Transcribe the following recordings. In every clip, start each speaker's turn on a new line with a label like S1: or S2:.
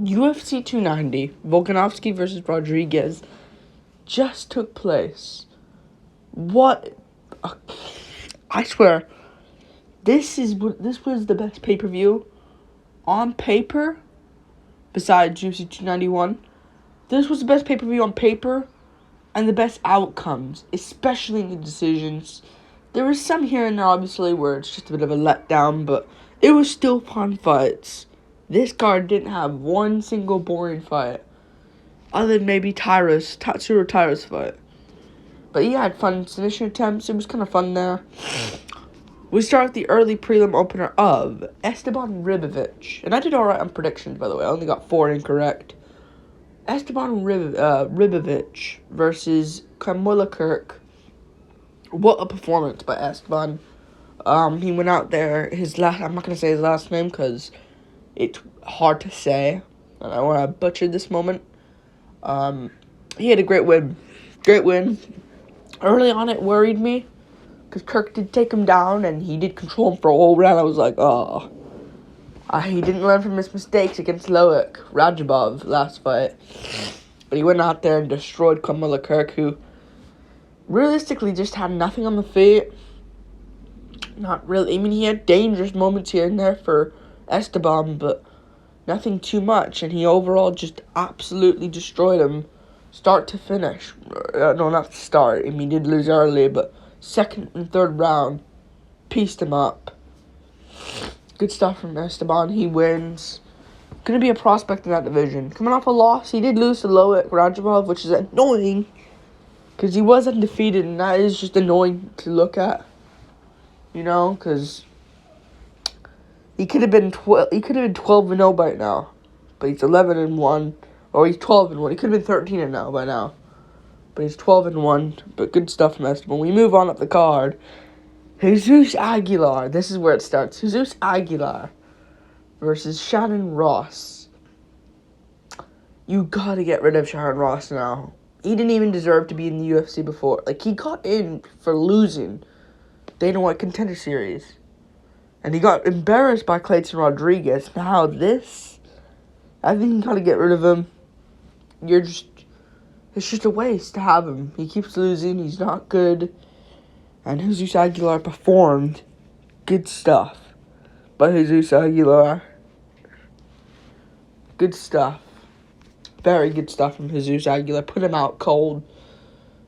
S1: UFC 290, Volkanovski versus Rodriguez, just took place. What? I swear, this was the best pay-per-view on paper, besides UFC 291. This was the best pay-per-view on paper, and the best outcomes, especially in the decisions. There was some here and there, obviously, where it's just a bit of a letdown, but it was still fun fights. This card didn't have one single boring fight, other than maybe Tatsuro Taira's fight. But he had fun submission attempts. It was kind of fun there. We start with the early prelim opener of Esteban Ribovic. And I did alright on predictions, by the way. I only got 4 incorrect. Esteban Ribovic versus Kamula Kirk. What a performance by Esteban. He went out there, I'm not going to say his last name because it's hard to say. And I want to butcher this moment. He had a great win. Great win. Early on, it worried me because Kirk did take him down and he did control him for a whole round. I was like, oh. He didn't learn from his mistakes against Loic Rajabov last fight. But he went out there and destroyed Kamula Kirk, who realistically just had nothing on the feet. Not really. I mean, he had dangerous moments here and there for Esteban, but nothing too much. And he overall just absolutely destroyed him, start to finish. No, not start. I mean, he did lose early, but second and third round, pieced him up. Good stuff from Esteban. He wins. Gonna be a prospect in that division. Coming off a loss, he did lose to Loic Rajabov, which is annoying because he was undefeated, and that is just annoying to look at. You know, because he could have been 12-0 by now, but he's 11-1, or he's 12-1. He could have been 13-0 by now, but he's 12-1. But good stuff from Esteban. We move on up the card. Jesus Aguilar. This is where it starts. Jesus Aguilar versus Shannon Ross. You gotta get rid of Shannon Ross now. He didn't even deserve to be in the UFC before. Like, he got in for losing Dana White Contender Series. And he got embarrassed by Clayton Rodriguez. Now this, I think you gotta get rid of him. It's just a waste to have him. He keeps losing. He's not good. And Jesus Aguilar performed good stuff by Jesus Aguilar. Good stuff. Very good stuff from Jesus Aguilar. Put him out cold.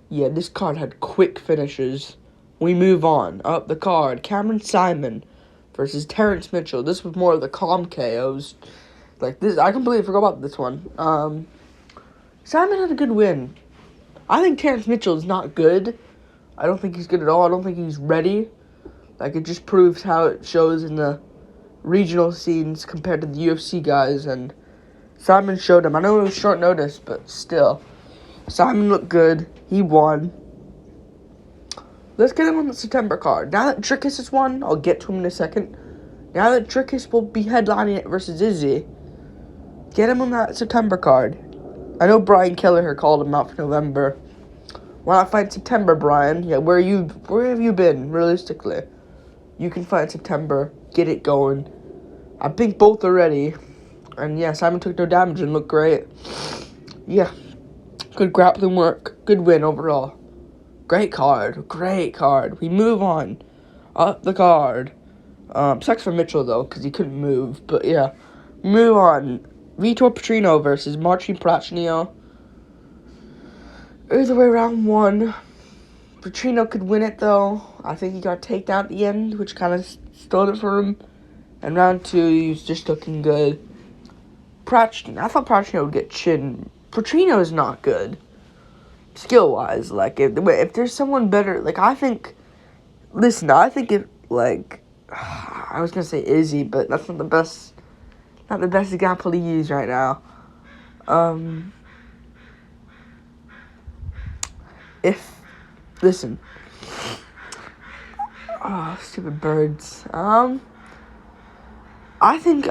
S1: Yeah, this card had quick finishes. We move on. Up the card, Cameron Simon versus Terrence Mitchell. This was more of the calm KOs. Like this, I completely forgot about this one. Simon had a good win. I think Terrence Mitchell is not good. I don't think he's good at all. I don't think he's ready. Like, it just proves how it shows in the regional scenes compared to the UFC guys. And Simon showed him. I know it was short notice, but still. Simon looked good. He won. Let's get him on the September card. Now that Dricus has won, I'll get to him in a second. Now that Dricus will be headlining it versus Izzy, get him on that September card. I know Brian Kelleher called him out for November. Why not fight September, Brian? Yeah, where have you been, realistically? You can fight September. Get it going. I think both are ready. And yeah, Simon took no damage and looked great. Yeah. Good grappling work. Good win overall. Great card. Great card. We move on. Up the card. Sucks for Mitchell, though, because he couldn't move. But yeah. Move on. Vitor Petrino versus Marcin Prachnio. Either way, round 1. Petrino could win it, though. I think he got taken out at the end, which kind of stole it for him. And round 2, he was just looking good. I thought Prachnio would get chin. Petrino is not good. Skill-wise, like, if there's someone better, like, I think if, like, I was going to say Izzy, but that's not the best example to use right now. Listen. Oh, stupid birds. I think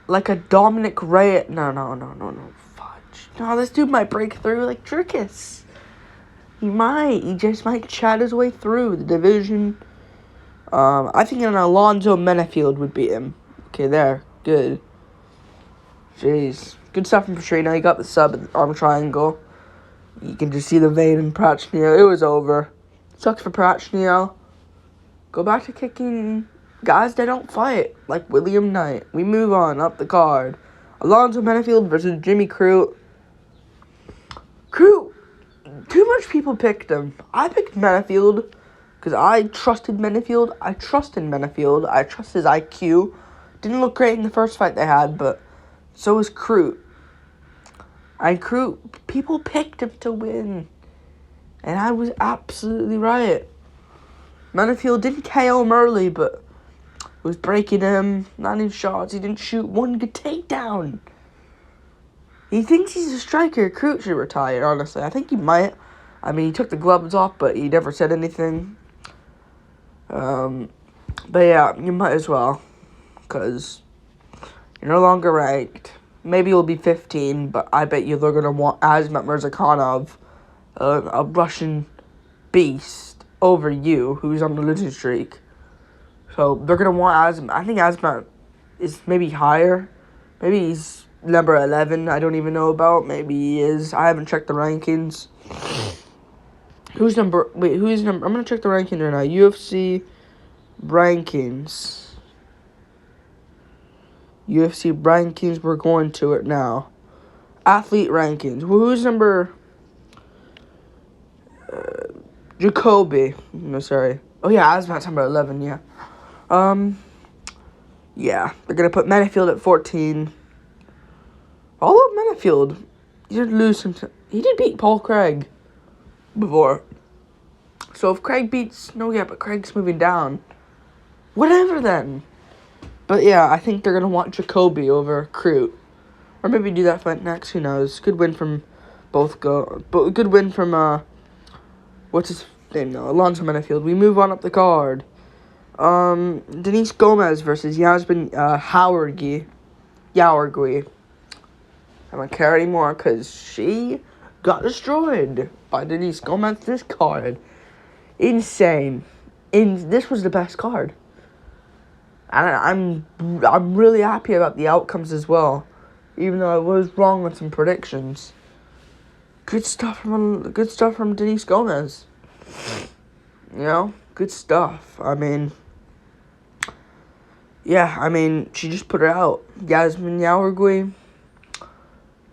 S1: like a Dominic Reyes. No. Fudge. No, this dude might break through like Dricus. He just might chat his way through the division. I think an Alonzo Menafield would beat him. Okay, there. Good. Jeez. Good stuff from Petrino. He got the sub on triangle. You can just see the vein in Prachnio. It was over. Sucks for Prachnio. Go back to kicking guys that don't fight, like William Knight. We move on up the card. Alonzo Benefield versus Jimmy Crute. Crute, too much people picked him. I picked Benefield because I trusted Benefield. I trust in Benefield. I trust his IQ. Didn't look great in the first fight they had, but so is Crute. And Crute, people picked him to win. And I was absolutely right. Benefield didn't KO him early, but was breaking him, landing shots. He didn't shoot one good takedown. He thinks he's a striker. Crute should retire, honestly. I think he might. I mean, he took the gloves off, but he never said anything. But yeah, you might as well. Because you're no longer ranked. Maybe you'll be 15, but I bet you they're going to want Azmat Mirzakhanov, a Russian beast, over you, who's on the losing streak. So they're going to want Azmat. I think Azmat is maybe higher. Maybe he's number 11. I don't even know about. Maybe he is. I haven't checked the rankings. Who's number... Wait, who's number... I'm going to check the rankings right now. UFC rankings. UFC rankings. We're going to it now. Athlete rankings. Who's number... Jacoby. No, sorry. Oh, yeah, Azmat's number 11, yeah. Yeah, they're going to put Benefield at 14. Although Benefield, he did lose some... He did beat Paul Craig before. So if Craig beats... No, yeah, but Craig's moving down. Whatever, then. But yeah, I think they're going to want Jacoby over Crute. Or maybe do that fight next, who knows. Good win from both good win from, what's his name now? Alonzo Benefield. We move on up the card. Denise Gomez versus Yasmin Yaourgui. I don't care anymore because she got destroyed by Denise Gomez this card. Insane. This was the best card. And I'm really happy about the outcomes as well. Even though I was wrong with some predictions. Good stuff from Denise Gomez. You know, good stuff. I mean, yeah, she just put her out. Yasmin Yaourgui.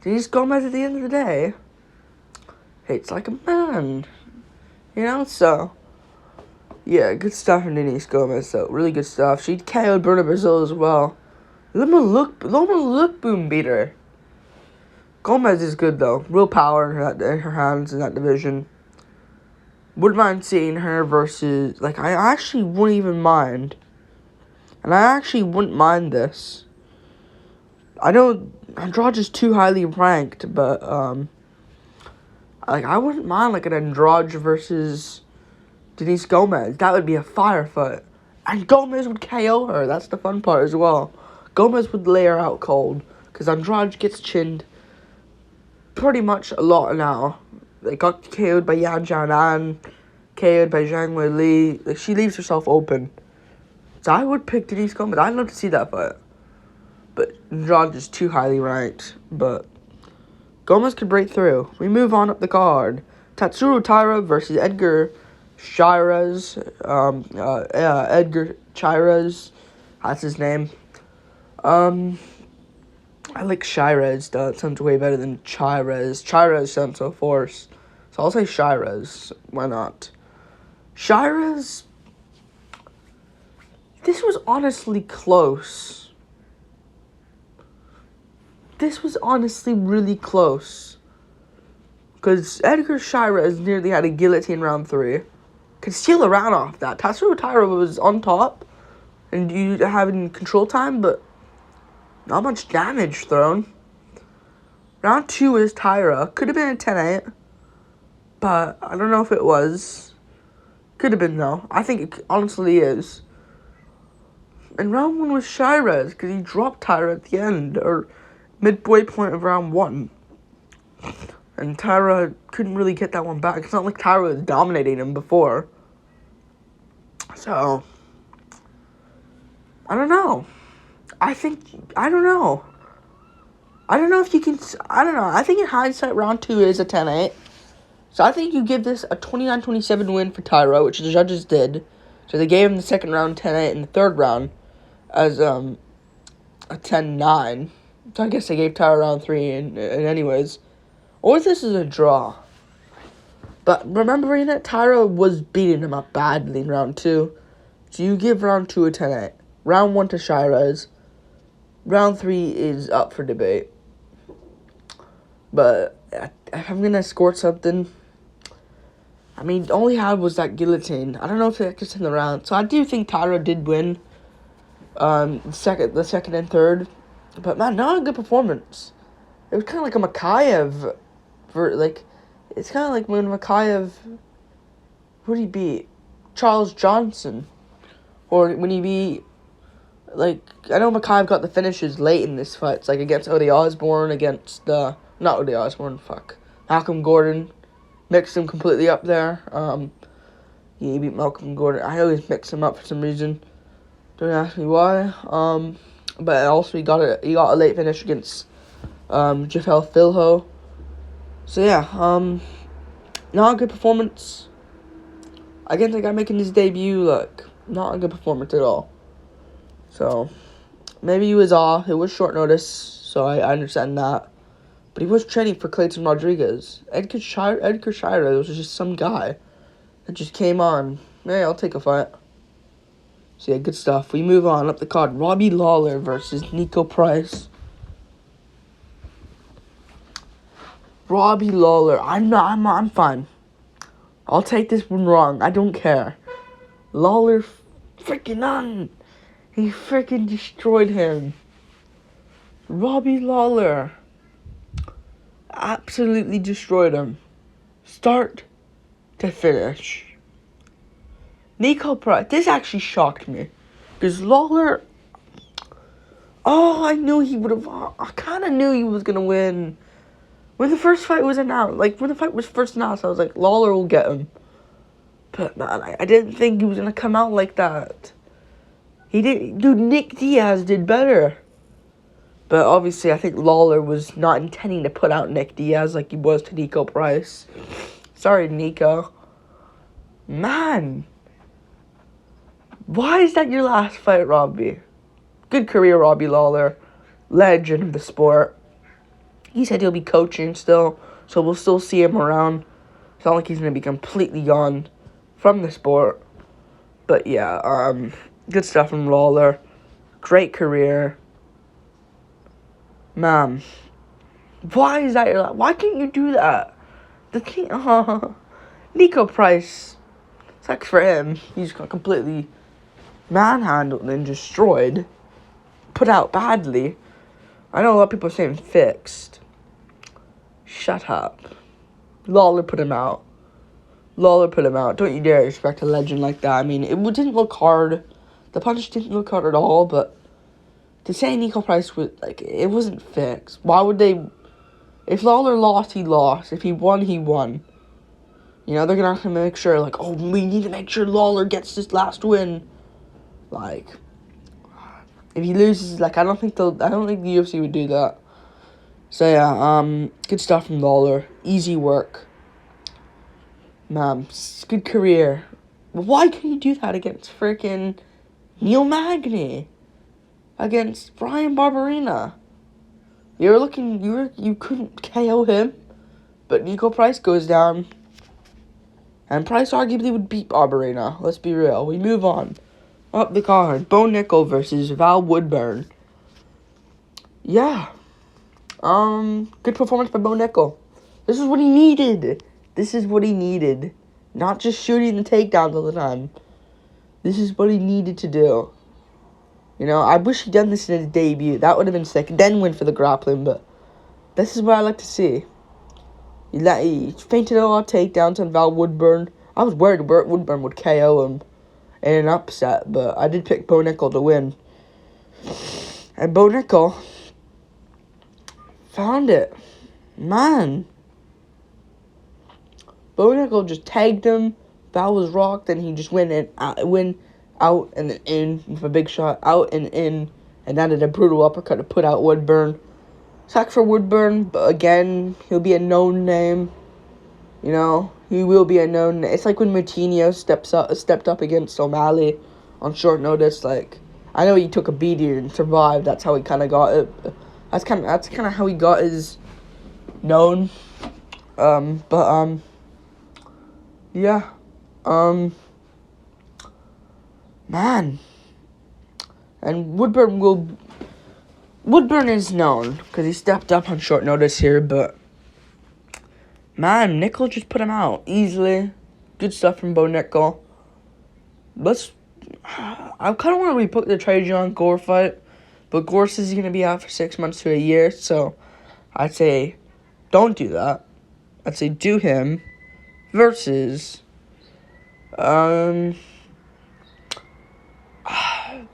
S1: Denise Gomez at the end of the day hates like a man. You know, so yeah, good stuff from Denise Gomez, so really good stuff. She KO'd Berna Brazil as well. Loma Lookboom beat her. Gomez is good though. Real power in her hands in that division. Wouldn't mind seeing her versus... Like, I actually wouldn't even mind. And I actually wouldn't mind this. I know Andrade is too highly ranked, but, like, I wouldn't mind, like, an Andrade versus Denise Gomez. That would be a fire fight. And Gomez would KO her. That's the fun part as well. Gomez would lay her out cold. Because Andrade gets chinned pretty much a lot now. They got KO'd by Yan Jianan, KO'd by Zhang Weili. Like, she leaves herself open. So I would pick Denise Gomez. I'd love to see that fight. But Andrade is too highly ranked. But Gomez could break through. We move on up the card. Tatsuro Taira versus Edgar Chairez. Edgar Chairez. That's his name. I like Shirez, though. It sounds way better than Chairez. Chairez sounds so forced. So I'll say Shirez. Why not? Shirez... This was honestly close. This was honestly really close. Because Edgar Shirez nearly had a guillotine round 3. Could steal a round off that. Tatsuro Taira was on top. And you having control time, but... Not much damage thrown. Round 2 is Taira. Could have been a 10-8. But I don't know if it was. Could have been, though. I think it honestly is. And round 1 was Shirez. Because he dropped Taira at the end. Or midway point of round 1. And Taira couldn't really get that one back. It's not like Taira was dominating him before. So. I don't know. I don't know. I don't know if you can. I don't know. I think in hindsight, round 2 is a 10-8. So I think you give this a 29-27 win for Tyro, which the judges did. So they gave him the second round 10-8 and the third round as a 10-9. So I guess they gave Tyro round 3 and anyways. Or this is a draw. But remembering that Tyro was beating him up badly in round 2. So you give round 2 a 10-8. Round 1 to Shirez. Round 3 is up for debate. But if I'm going to score something, I mean, all he had was that guillotine. I don't know if that gets in the round. So I do think Tyro did win the second and third. But man, not a good performance. It was kind of like a Makayev. It's kind of like when Makayev, who did he beat? Charles Johnson. Or when he beat, I know Makayev got the finishes late in this fight. It's like against Odi Osborne, not Odi Osborne, Malcolm Gordon. Mixed him completely up there. He beat Malcolm Gordon. I always mix him up for some reason. Don't ask me why. But also he got a late finish against Jafel Filho. So yeah, not a good performance. Again, the guy making his debut, not a good performance at all. So maybe he was off. It was short notice, so I understand that. But he was training for Clayton Rodriguez. Edgar Shira was just some guy that just came on. Hey, I'll take a fight. So yeah, good stuff. We move on up the card. Robbie Lawler versus Nico Price. Robbie Lawler. I'm fine. I'll take this one wrong. I don't care. Lawler freaking on. He freaking destroyed him. Robbie Lawler absolutely destroyed him. Start to finish. Nico Price. This actually shocked me. Because Lawler. Oh, I knew he would have. I kind of knew he was going to win. When the first fight was announced. When the fight was first announced, I was like, Lawler will get him. But man, I didn't think he was going to come out like that. He did. Dude, Nick Diaz did better. But obviously, I think Lawler was not intending to put out Nick Diaz like he was to Nico Price. Sorry, Nico. Man. Why is that your last fight, Robbie? Good career, Robbie Lawler. Legend of the sport. He said he'll be coaching still, so we'll still see him around. It's not like he's going to be completely gone from the sport. But yeah, good stuff from Lawler. Great career. Man, why is that your life? Why can't you do that? The thing, Nico Price, sucks for him. He's got completely manhandled and destroyed. Put out badly. I know a lot of people are saying fixed. Shut up. Lawler put him out. Don't you dare expect a legend like that. I mean, it didn't look hard. The punch didn't look hard at all, but to say Nico Price was, it wasn't fixed. Why would they... If Lawler lost, he lost. If he won, he won. You know, they're going to have to make sure, we need to make sure Lawler gets this last win. If he loses, I don't think the UFC would do that. So, yeah, good stuff from Lawler. Easy work. Man, good career. Why can't you do that against freaking Neil Magny? Against Brian Barberina. You couldn't KO him. But Nico Price goes down. And Price arguably would beat Barberina. Let's be real. We move on. Up the card. Bo Nickel versus Val Woodburn. Yeah. Good performance by Bo Nickel. This is what he needed. Not just shooting the takedowns all the time. This is what he needed to do. You know, I wish he'd done this in his debut. That would have been sick. Then went for the grappling, but this is what I like to see. He fainted a lot of takedowns on Val Woodburn. I was worried Woodburn would KO him in an upset, but I did pick Bo Nickel to win. And Bo Nickel found it. Man. Bo Nickel just tagged him. Val was rocked, and he just went out and then in with a big shot, out and in, and added a brutal uppercut to put out Woodburn. Sack for Woodburn, but again, he'll be a known name. You know, he will be a known. It's like when Moutinho stepped up against O'Malley on short notice. Like, I know he took a beating and survived. That's how he kind of got it. That's kind of how he got his known. Yeah. Man. And Woodburn is known because he stepped up on short notice here, but man, Nickel just put him out easily. Good stuff from Bo Nickel. I kind of want to rebook the Trajan Gore fight, but Gore says he's going to be out for 6 months to a year, so I'd say don't do that. I'd say do him versus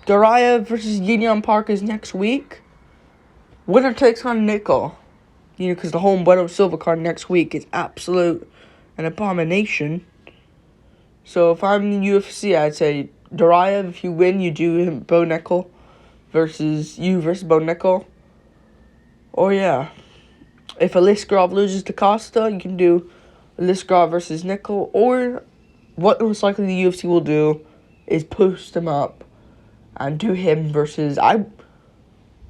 S1: Daria versus Gideon Park is next week. Winner takes on Nickel. You know, because the whole Bueno Silva card next week is absolute an abomination. So if I'm in UFC, I'd say Daria, if you win, you do him Bo Nickel versus Bo Nickel. Or yeah, if Aliskerov loses to Costa, you can do Aliskerov versus Nickel. Or what most likely the UFC will do is post him up and do him versus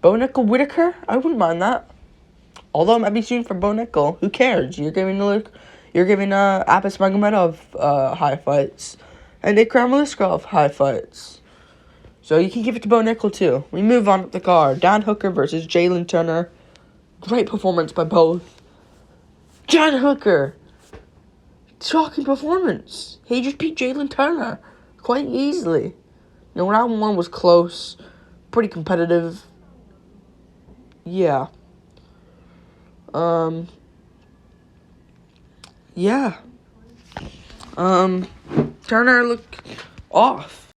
S1: Bo Nickel Whitaker. I wouldn't mind that. Although it might be soon for Bo Nickel. Who cares? You're giving Apis Magomedov high fights. And Ikram Aliskerov high fights. So you can give it to Bo Nickel too. We move on to the card. Dan Hooker versus Jalen Turner. Great performance by both. Dan Hooker. Shocking performance. He just beat Jalen Turner quite easily. You know, round 1 was close. Pretty competitive. Yeah. Yeah. Turner looked off.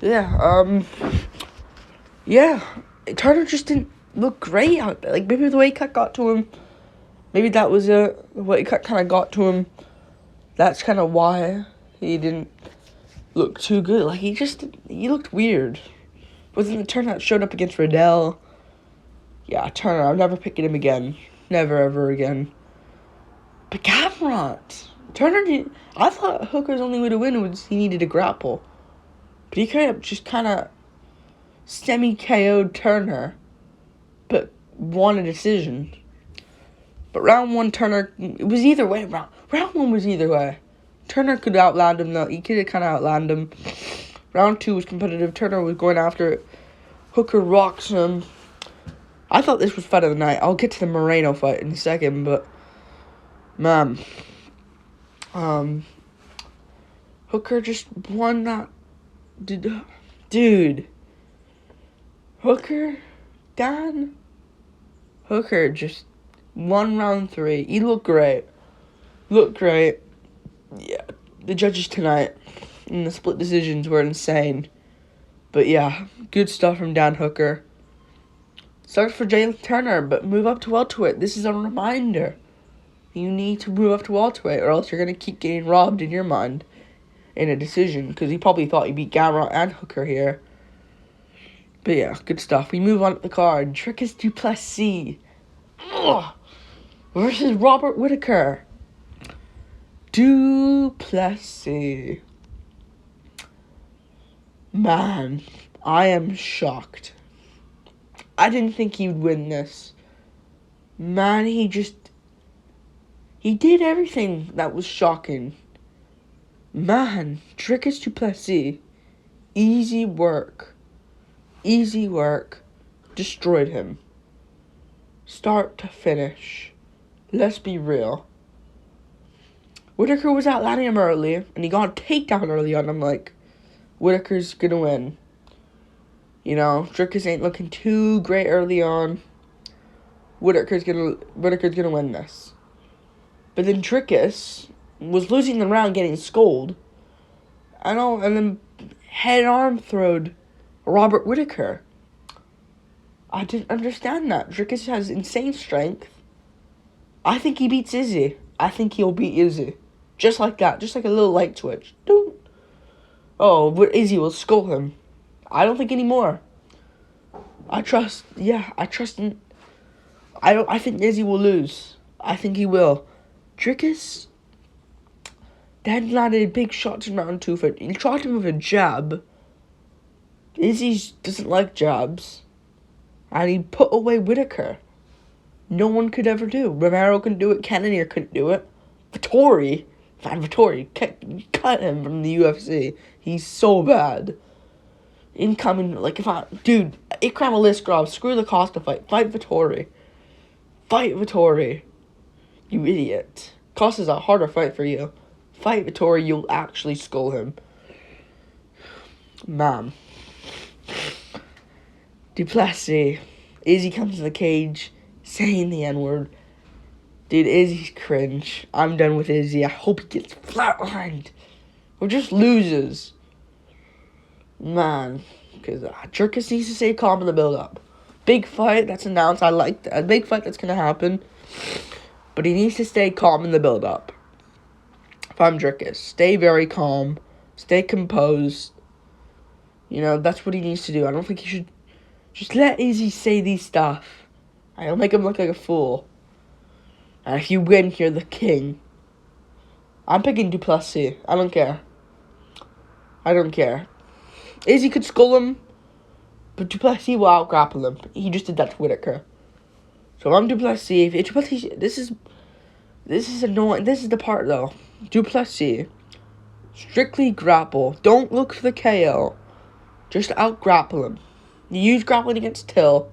S1: Yeah, yeah. Turner just didn't look great out there. Like, maybe the weight cut got to him. Maybe that was the weight cut kind of got to him. That's kind of why he didn't look too good. Like, he looked weird. But then the Turner that showed up against Riddell. Yeah, Turner, I'm never picking him again. Never, ever again. But Gamrot. I thought Hooker's only way to win was he needed to grapple. But he could have just kind of semi-KO'd Turner, but won a decision. But round 1, Turner, it was either way. Round 1 was either way. Turner could outland him, though. He could have kind of outland him. Round 2 was competitive. Turner was going after it. Hooker rocks him. I thought this was fight of the night. I'll get to the Moreno fight in a second, but man, Hooker just won that. Dude. Hooker just won round 3. He looked great. Yeah, the judges tonight in the split decisions were insane. But yeah, good stuff from Dan Hooker. Sucks for Jalen Turner, but move up to welterweight. This is a reminder. You need to move up to welterweight, or else you're going to keep getting robbed in your mind in a decision, because he probably thought he beat Gamrot and Hooker here. But yeah, good stuff. We move on to the card. Dricus Du Plessis versus Robert Whitaker. Du Plessis. Man, I am shocked. I didn't think he would win this. Man, he did everything that was shocking. Man, Dricus Du Plessis, easy work, destroyed him. Start to finish. Let's be real. Whitaker was outlanding him early, and he got a takedown early on. I'm like, Whitaker's gonna win. You know, Dricus ain't looking too great early on. Whitaker's gonna win this. But then Dricus was losing the round, getting scolded. And then head arm throwed Robert Whitaker. I didn't understand that. Dricus has insane strength. I think he beats Izzy. I think he'll beat Izzy. Just like that. Just like a little light switch. Doom. oh, but Izzy will skull him. I don't think anymore. I trust in, I think Izzy will lose. I think he will. Dricus then landed big shots in round 2 he shot him with a jab. Izzy doesn't like jabs. And he put away Whitaker. No one could ever do. Romero couldn't do it. Cannonier couldn't do it. Vettori, cut him from the UFC. He's so bad. Incoming, like, dude, Ikram Aliskerov, screw the Costa fight. Fight Vettori. Fight Vettori. You idiot. Costa's a harder fight for you. Fight Vettori, you'll actually skull him. Man. Duplessis. Izzy comes in the cage, saying the N-word. Dude, Izzy's cringe. I'm done with Izzy. I hope he gets flatlined. Or just loses. Man. Because Jerkis needs to stay calm in the build-up. Big fight that's announced. I like that. A big fight that's going to happen. But he needs to stay calm in the build-up. If I'm Jerkis, stay very calm. Stay composed. You know, that's what he needs to do. I don't think he should just let Izzy say these stuff. I'll make him look like a fool. And if you win, you're the king. I'm picking Duplessis. I don't care. Izzy could skull him, but Duplessis will out-grapple him. He just did that to Whitaker. So I'm Duplessis. This is annoying. This is the part, though. Duplessis. Strictly grapple. Don't look for the KO. Just out-grapple him. You use grappling against Till.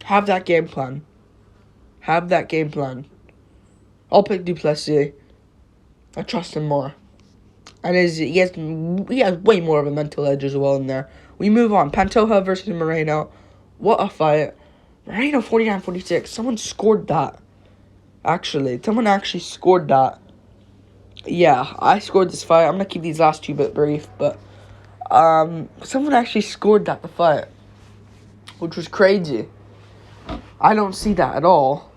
S1: Have that game plan. I'll pick Duplessis. I trust him more. And he has way more of a mental edge as well in there. We move on. Pantoja versus Moreno. What a fight. Moreno 49-46. Someone scored that. Actually. Someone actually scored that. Yeah, I scored this fight. I'm going to keep these last 2 bit brief. But someone actually scored the fight. Which was crazy. I don't see that at all.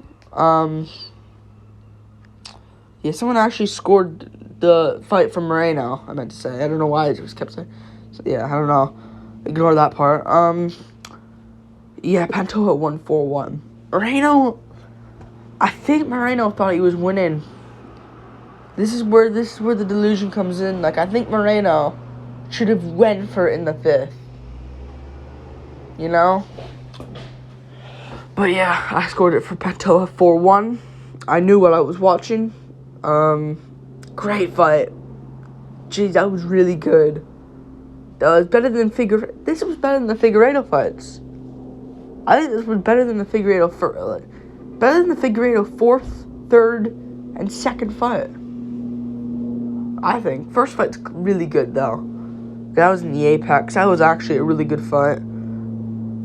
S1: Yeah, someone actually scored the fight from Moreno, I meant to say. I don't know why I just kept saying. So, yeah, I don't know. Ignore that part. Yeah, Pantoja won 4-1. Moreno, I think Moreno thought he was winning. This is where the delusion comes in. Like, I think Moreno should have went for it in the 5th. You know? But yeah, I scored it for Pantoja 4-1. I knew what I was watching. Great fight. Jeez, that was really good. That was better than This was better than the Figueiredo fights. I think this was better than the Figueiredo better than the Figueiredo 4th, 3rd, and 2nd fight. I think. First fight's really good though. That was in the Apex. That was actually a really good fight.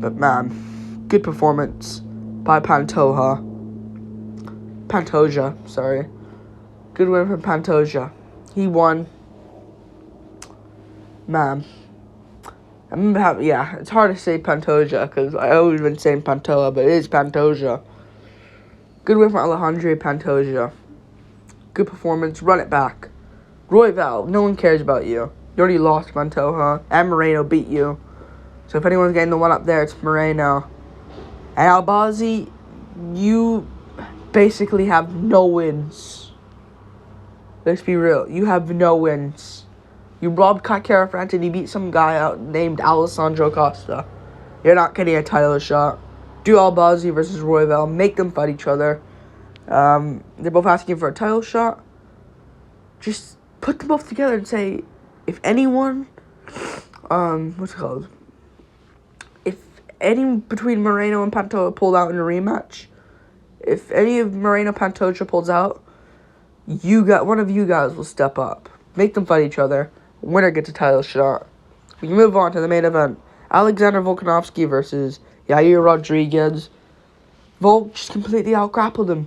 S1: But man, good performance by Pantoja, sorry. Good win from Pantoja. He won. Man. It's hard to say Pantoja because I always been saying Pantoja, but it is Pantoja. Good win from Alejandro Pantoja. Good performance. Run it back. Royval, no one cares about you. You already lost Pantoja. And Moreno beat you. So if anyone's getting the one up there, it's Moreno. And Albazi, you basically have no wins. Let's be real. You have no wins. You robbed Kaikara France and you beat some guy out named Alessandro Costa. You're not getting a title shot. Do Albazi versus Royval. Make them fight each other. They're both asking for a title shot. Just put them both together and say, if anyone, if any between Moreno and Pantoja pulled out in a rematch, if any of Moreno Pantoja pulls out, one of you guys will step up. Make them fight each other. Winner gets a title shot. We can move on to the main event. Alexander Volkanovski versus Yair Rodriguez. Volk just completely out-grappled him.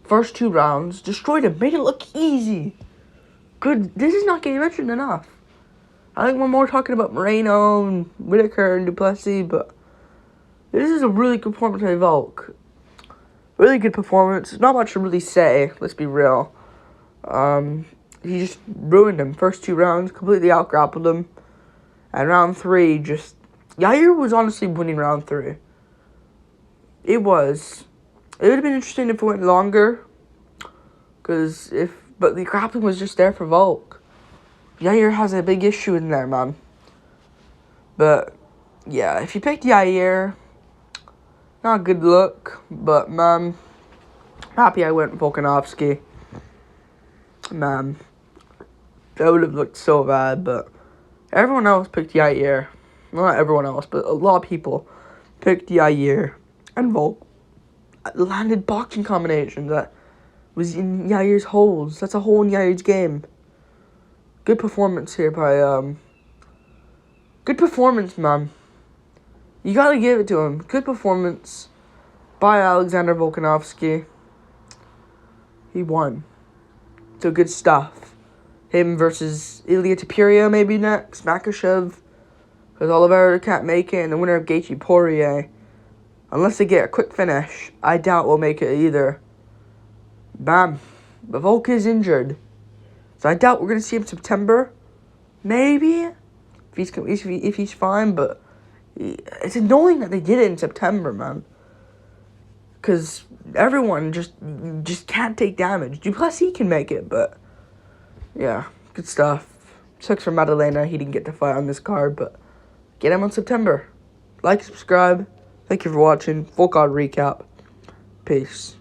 S1: First 2 rounds. Destroyed him. Made it look easy. Good. This is not getting mentioned enough. I think we're more talking about Moreno and Whitaker and Duplessis, but this is a really good performance by Volk. Really good performance. Not much to really say. Let's be real. he just ruined him. First 2 rounds, completely out-grappled him. And round 3, Yair was honestly winning round 3. It was. It would have been interesting if it went longer. But the grappling was just there for Volk. Yair has a big issue in there, man. But, yeah, if you picked Yair, not a good look. But, man, happy I went Volkanovski. Man, that would have looked so bad, but everyone else picked Yair. Well, not everyone else, but a lot of people picked Yair. And Volk landed boxing combinations that was in Yair's holes. That's a hole in Yair's game. Good performance here by, good performance, man. You gotta give it to him. Good performance by Alexander Volkanovski. He won. So good stuff. Him versus Ilia Topuria maybe next. Makhachev. Because Oliveira can't make it. And the winner of Gaethje Poirier. Unless they get a quick finish, I doubt we'll make it either. Bam. But Volk is injured. So I doubt we're going to see him in September. Maybe. If he's fine, but it's annoying that they did it in September, man. Because everyone just can't take damage. Duplessis can make it, but yeah, good stuff. Sucks for Madalena, he didn't get to fight on this card, but get him on September. Like, subscribe. Thank you for watching. Full card recap. Peace.